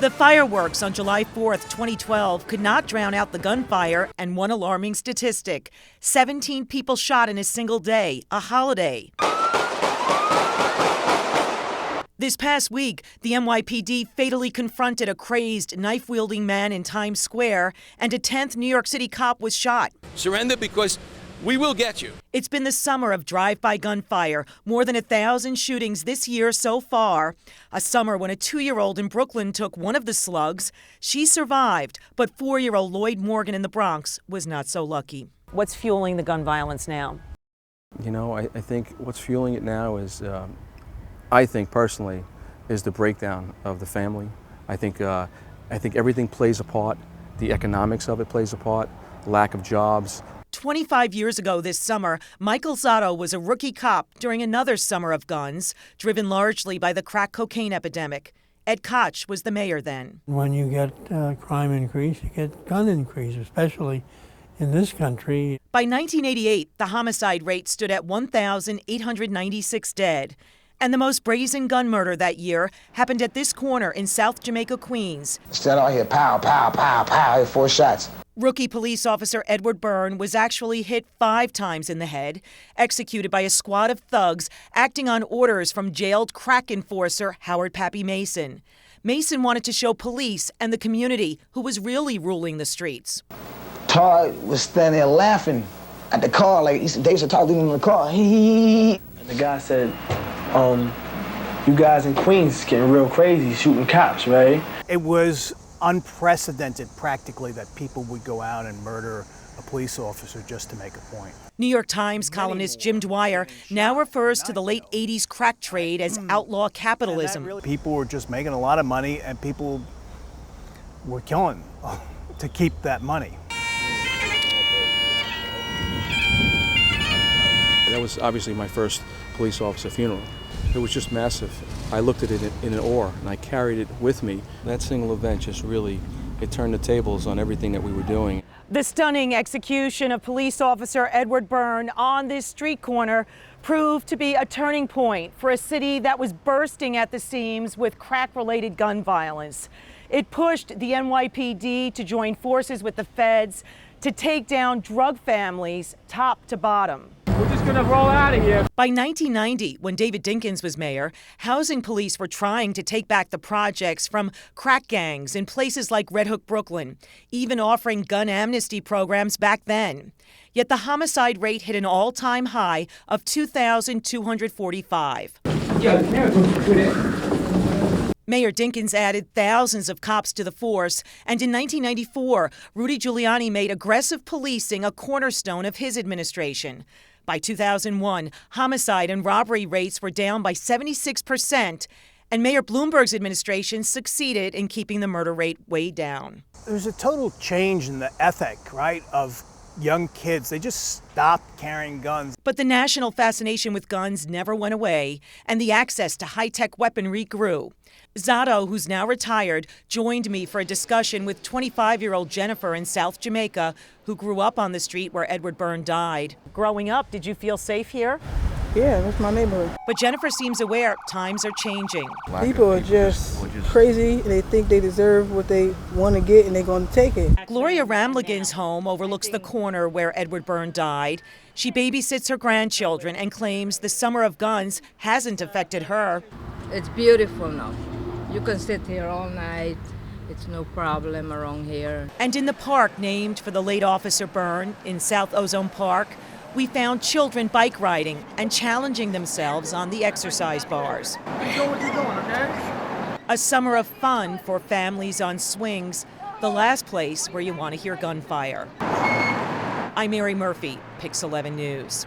The fireworks on July 4th, 2012 could not drown out the gunfire and one alarming statistic: 17 people shot in a single day, a holiday. This past week, the NYPD fatally confronted a crazed, knife-wielding man in Times Square, and a 10th New York City cop was shot. Surrender because we will get you. It's been the summer of drive-by gunfire, more than 1,000 shootings this year so far. A summer when a 2-year-old in Brooklyn took one of the slugs. She survived, but 4-year-old Lloyd Morgan in the Bronx was not so lucky. What's fueling the gun violence now? You know, I think what's fueling it now is, I think personally, is the breakdown of the family. I think everything plays a part. The economics of it plays a part. Lack of jobs. 25 years ago this summer, Michael Zotto was a rookie cop during another summer of guns, driven largely by the crack cocaine epidemic. Ed Koch was the mayor then. When you get crime increase, you get gun increase, especially in this country. By 1988, the homicide rate stood at 1,896 dead. And the most brazen gun murder that year happened at this corner in South Jamaica, Queens. Instead I hear pow, pow, pow, pow, I hear 4 shots. Rookie police officer Edward Byrne was actually hit 5 times in the head, executed by a squad of thugs acting on orders from jailed crack enforcer Howard Pappy Mason. Mason wanted to show police and the community who was really ruling the streets. Todd was standing there laughing at the car, like they used to talk to him in the car. And the guy said, you guys in Queens getting real crazy shooting cops, right? It was unprecedented practically that people would go out and murder a police officer just to make a point. New York Times columnist Jim Dwyer now refers to the late 80s crack trade as outlaw capitalism. People were just making a lot of money and people were killing to keep that money. That was obviously my first police officer funeral. It was just massive. I looked at it in awe, and I carried it with me. That single event just really, it turned the tables on everything that we were doing. The stunning execution of police officer Edward Byrne on this street corner proved to be a turning point for a city that was bursting at the seams with crack-related gun violence. It pushed the NYPD to join forces with the feds to take down drug families top to bottom. We're just gonna roll out of here. By 1990, when David Dinkins was mayor, housing police were trying to take back the projects from crack gangs in places like Red Hook, Brooklyn, even offering gun amnesty programs back then. Yet the homicide rate hit an all-time high of 2,245. Mayor Dinkins added thousands of cops to the force, and in 1994, Rudy Giuliani made aggressive policing a cornerstone of his administration. By 2001, homicide and robbery rates were down by 76%, and Mayor Bloomberg's administration succeeded in keeping the murder rate way down. There's a total change in the ethic, right, of young kids. They just stopped carrying guns. But the national fascination with guns never went away, and the access to high-tech weaponry grew. Zotto, who's now retired, joined me for a discussion with 25-year-old Jennifer in South Jamaica, who grew up on the street where Edward Byrne died. Growing up, did you feel safe here? Yeah, that's my neighborhood. But Jennifer seems aware times are changing. People are just crazy, and they think they deserve what they want to get, and they're going to take it. Gloria Ramligan's home overlooks the corner where Edward Byrne died. She babysits her grandchildren and claims the summer of guns hasn't affected her. It's beautiful now. You can sit here all night. It's no problem around here. And in the park named for the late Officer Byrne in South Ozone Park, we found children bike riding and challenging themselves on the exercise bars. You know what you're doing, okay? A summer of fun for families on swings, the last place where you want to hear gunfire. I'm Mary Murphy, Pix 11 News.